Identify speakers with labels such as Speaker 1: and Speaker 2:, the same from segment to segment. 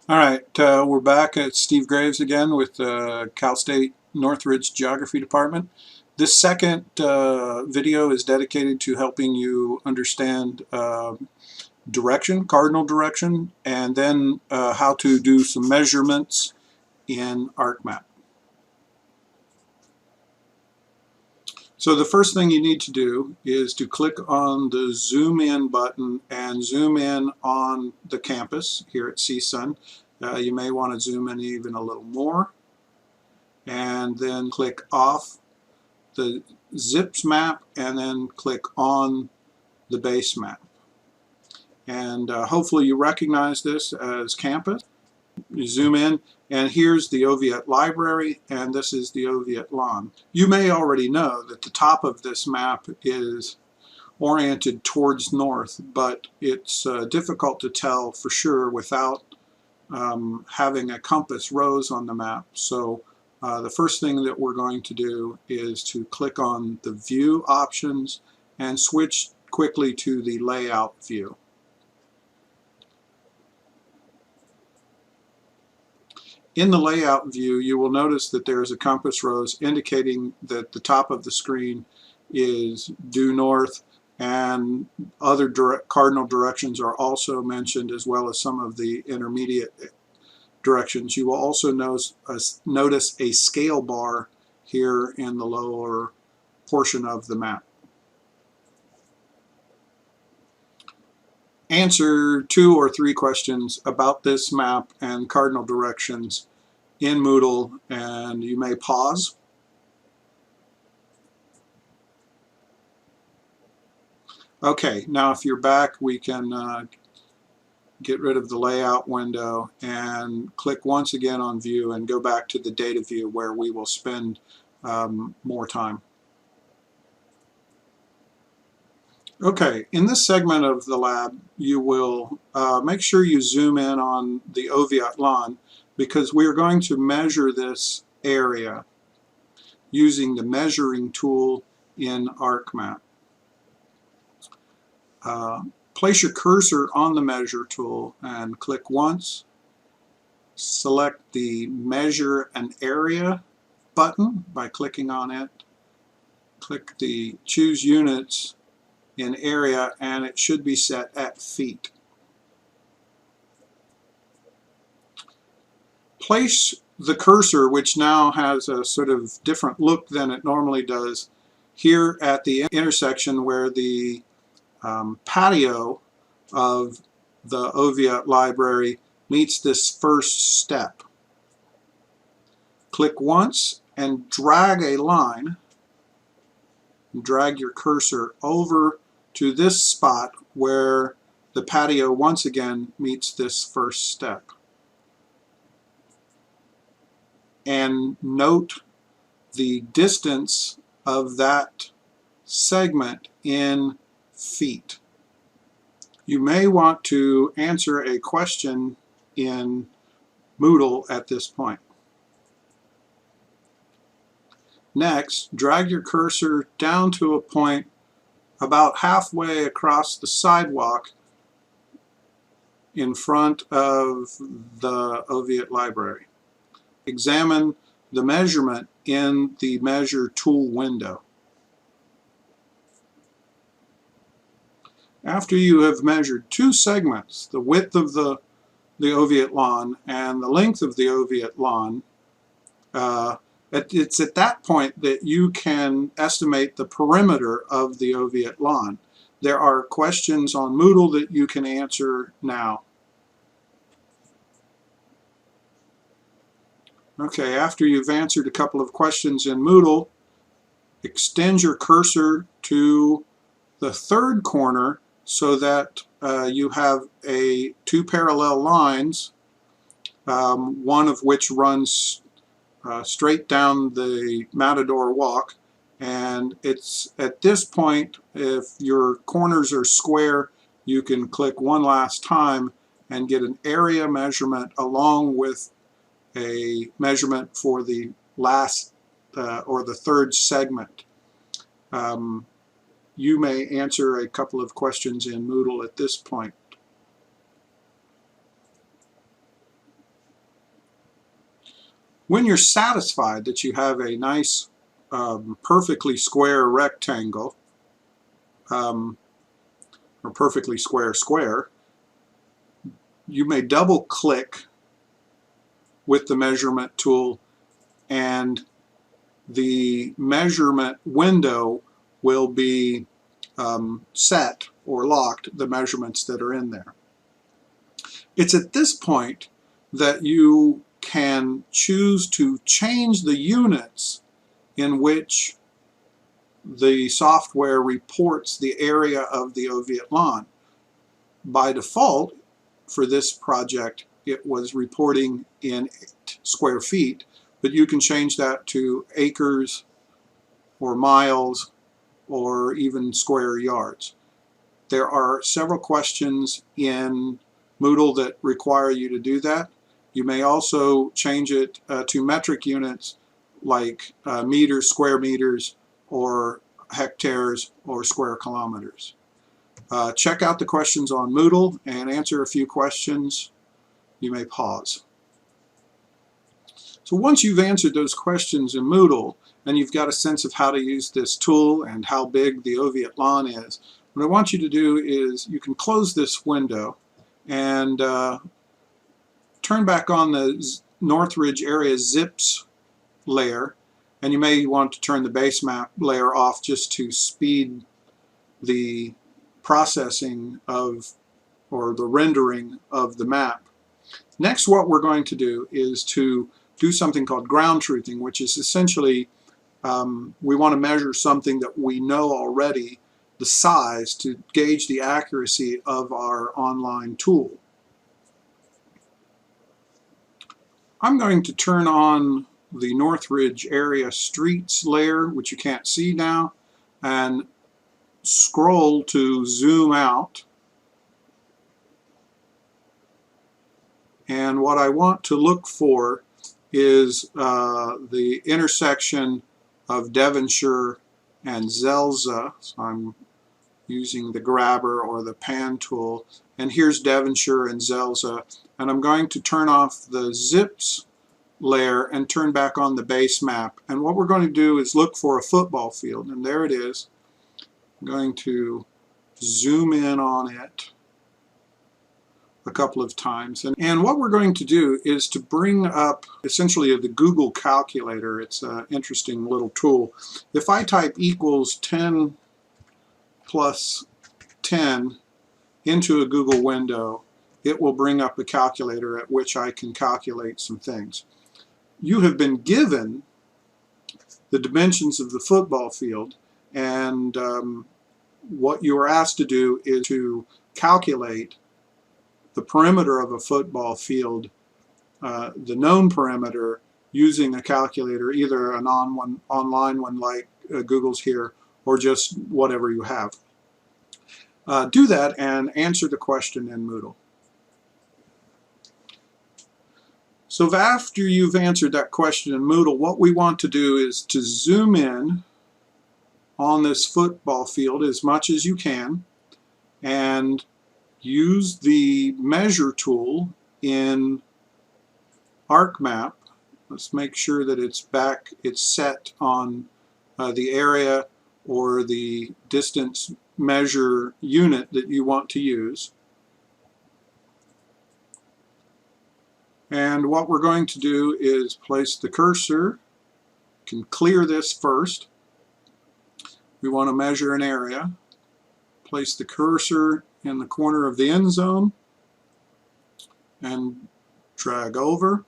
Speaker 1: All right, we're back at Steve Graves again with the Cal State Northridge Geography Department. This second video is dedicated to helping you understand direction, cardinal direction, and then how to do some measurements in ArcMap. So the first thing you need to do is to click on the zoom in button and zoom in on the campus here at CSUN. You may want to zoom in even a little more, and then click off the zips map and then click on the base map. And hopefully you recognize this as campus. You zoom in, and here's the Oviatt Library, and this is the Oviatt Lawn. You may already know that the top of this map is oriented towards north, but it's difficult to tell for sure without having a compass rose on the map. So the first thing that we're going to do is to click on the view options and switch quickly to the layout view. In the layout view, you will notice that there is a compass rose indicating that the top of the screen is due north, and other cardinal directions are also mentioned, as well as some of the intermediate directions. You will also notice a scale bar here in the lower portion of the map. Answer 2 or 3 questions about this map and cardinal directions in Moodle, and you may pause. Okay, now if you're back, we can get rid of the layout window and click once again on view and go back to the data view where we will spend more time. Okay, in this segment of the lab, you will make sure you zoom in on the Oviatt lawn, because we are going to measure this area using the measuring tool in ArcMap. Place your cursor on the measure tool and click once. Select the measure an area button by clicking on it. Click the choose units in area, and it should be set at feet. Place the cursor, which now has a sort of different look than it normally does, here at the intersection where the patio of the Oviatt Library meets this first step. Click once and drag a line. Drag your cursor over to this spot where the patio once again meets this first step. And note the distance of that segment in feet. You may want to answer a question in Moodle at this point. Next, drag your cursor down to a point about halfway across the sidewalk in front of the Oviatt Library. Examine the measurement in the Measure Tool window. After you have measured 2 segments, the width of the Oviatt lawn and the length of the Oviatt lawn, it's at that point that you can estimate the perimeter of the Oviatt lawn. There are questions on Moodle that you can answer now. Okay, after you've answered a couple of questions in Moodle, extend your cursor to the third corner so that you have 2 parallel lines, one of which runs straight down the Matador Walk, and it's at this point, if your corners are square, you can click one last time and get an area measurement along with a measurement for the last or the third segment. You may answer a couple of questions in Moodle at this point. When you're satisfied that you have a nice perfectly square rectangle, or perfectly square square, you may double click with the measurement tool, and the measurement window will be set or locked, the measurements that are in there. It's at this point that you can choose to change the units in which the software reports the area of the oviatt lawn. By default, for this project, it was reporting in square feet, but you can change that to acres or miles or even square yards. There are several questions in Moodle that require you to do that. You may also change it to metric units like meters, square meters, or hectares or square kilometers. Check out the questions on Moodle and answer a few questions. You may pause. So once you've answered those questions in Moodle and you've got a sense of how to use this tool and how big the oviatt lawn is, what I want you to do is you can close this window and turn back on the Northridge area zips layer, and you may want to turn the base map layer off just to speed the processing of, or the rendering of, the map. Next, what we're going to do is to do something called ground truthing, which is essentially we want to measure something that we know already, the size, to gauge the accuracy of our online tool. I'm going to turn on the Northridge area streets layer, which you can't see now, and scroll to zoom out. And what I want to look for is the intersection of Devonshire and Zelza. So I'm using the grabber or the pan tool, and here's Devonshire and Zelza, and I'm going to turn off the zips layer and turn back on the base map. And what we're going to do is look for a football field, and there it is. I'm going to zoom in on it a couple of times, and what we're going to do is to bring up essentially the Google calculator. It's an interesting little tool. If I type equals 10 plus 10 into a Google window, it will bring up a calculator at which I can calculate some things. You have been given the dimensions of the football field, and what you are asked to do is to calculate the perimeter of a football field, the known perimeter, using a calculator, either an online one like Google's here, or just whatever you have. Do that and answer the question in Moodle. So after you've answered that question in Moodle, what we want to do is to zoom in on this football field as much as you can and use the measure tool in ArcMap. Let's make sure that it's set on the area or the distance measure unit that you want to use. And what we're going to do is place the cursor. You can clear this first. We want to measure an area. Place the cursor in the corner of the end zone and drag over.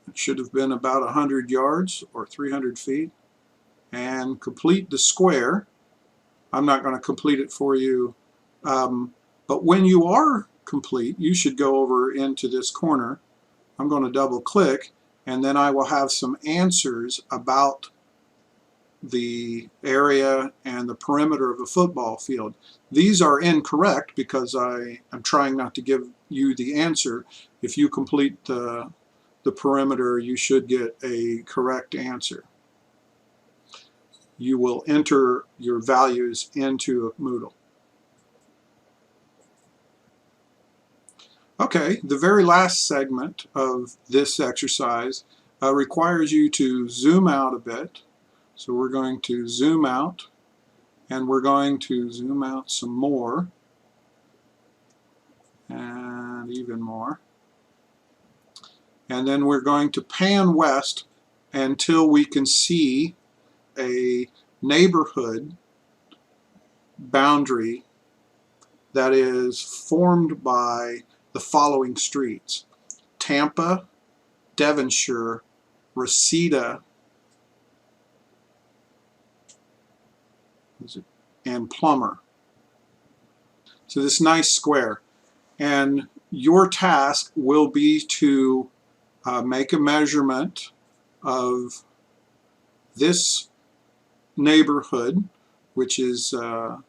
Speaker 1: It should have been about 100 yards or 300 feet. And complete the square. I'm not going to complete it for you, but when you are complete, you should go over into this corner. I'm going to double click, and then I will have some answers about the area and the perimeter of a football field. These are incorrect because I am trying not to give you the answer. If you complete the perimeter, you should get a correct answer. You will enter your values into Moodle. Okay, the very last segment of this exercise, requires you to zoom out a bit. So we're going to zoom out, and we're going to zoom out some more, and even more. And then we're going to pan west until we can see a neighborhood boundary that is formed by the following streets: Tampa, Devonshire, Reseda, and Plummer. So this nice square. And your task will be to make a measurement of this neighborhood, which is a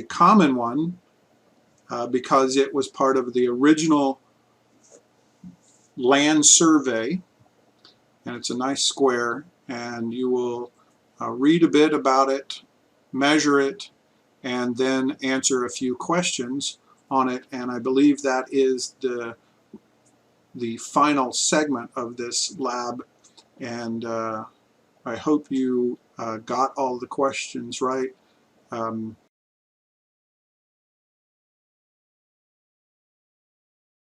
Speaker 1: common one because it was part of the original land survey, and it's a nice square, and you will read a bit about it, measure it, and then answer a few questions on it. And I believe that is the final segment of this lab, and I hope you got all the questions right.